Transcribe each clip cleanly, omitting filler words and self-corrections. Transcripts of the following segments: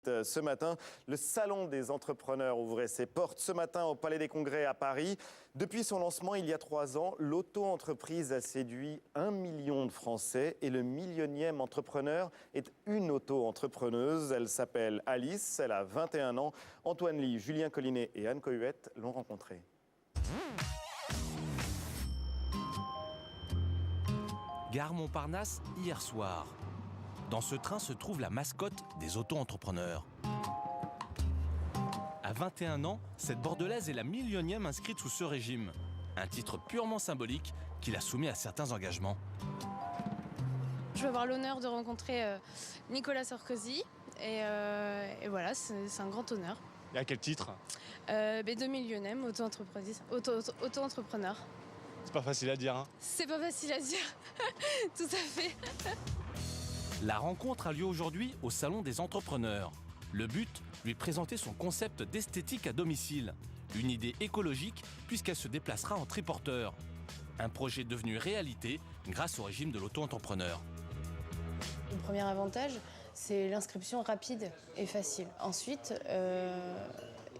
Ce matin, le Salon des entrepreneurs ouvrait ses portes ce matin au Palais des Congrès à Paris. Depuis son lancement il y a 3 ans, l'auto-entreprise a séduit 1 million de Français et le millionième entrepreneur est une auto-entrepreneuse. Elle s'appelle Alice, elle a 21 ans. Antoine Ly, Julien Collinet et Anne Cohuette l'ont rencontrée. Gare Montparnasse, hier soir. Dans ce train se trouve la mascotte des auto-entrepreneurs. À 21 ans, cette Bordelaise est la millionième inscrite sous ce régime. Un titre purement symbolique qui l'a soumis à certains engagements. Je vais avoir l'honneur de rencontrer Nicolas Sarkozy. Et voilà, c'est un grand honneur. Et à quel titre? De millionième, auto-entrepreneur. C'est pas facile à dire, hein? C'est pas facile à dire, tout à fait. La rencontre a lieu aujourd'hui au Salon des entrepreneurs. Le but, lui présenter son concept d'esthétique à domicile. Une idée écologique puisqu'elle se déplacera en triporteur. Un projet devenu réalité grâce au régime de l'auto-entrepreneur. Le premier avantage, c'est l'inscription rapide et facile. Ensuite,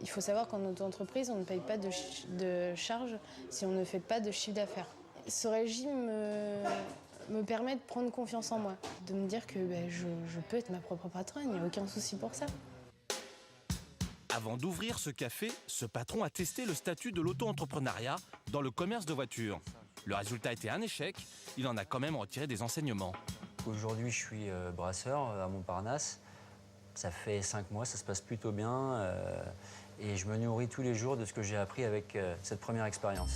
il faut savoir qu'en auto-entreprise, on ne paye pas de charges si on ne fait pas de chiffre d'affaires. Ce régime me permet de prendre confiance en moi, de me dire que je peux être ma propre patronne, il n'y a aucun souci pour ça. Avant d'ouvrir ce café, ce patron a testé le statut de l'auto-entrepreneuriat dans le commerce de voitures. Le résultat était un échec, il en a quand même retiré des enseignements. Aujourd'hui, je suis brasseur à Montparnasse. Ça fait 5 mois, ça se passe plutôt bien et je me nourris tous les jours de ce que j'ai appris avec cette première expérience.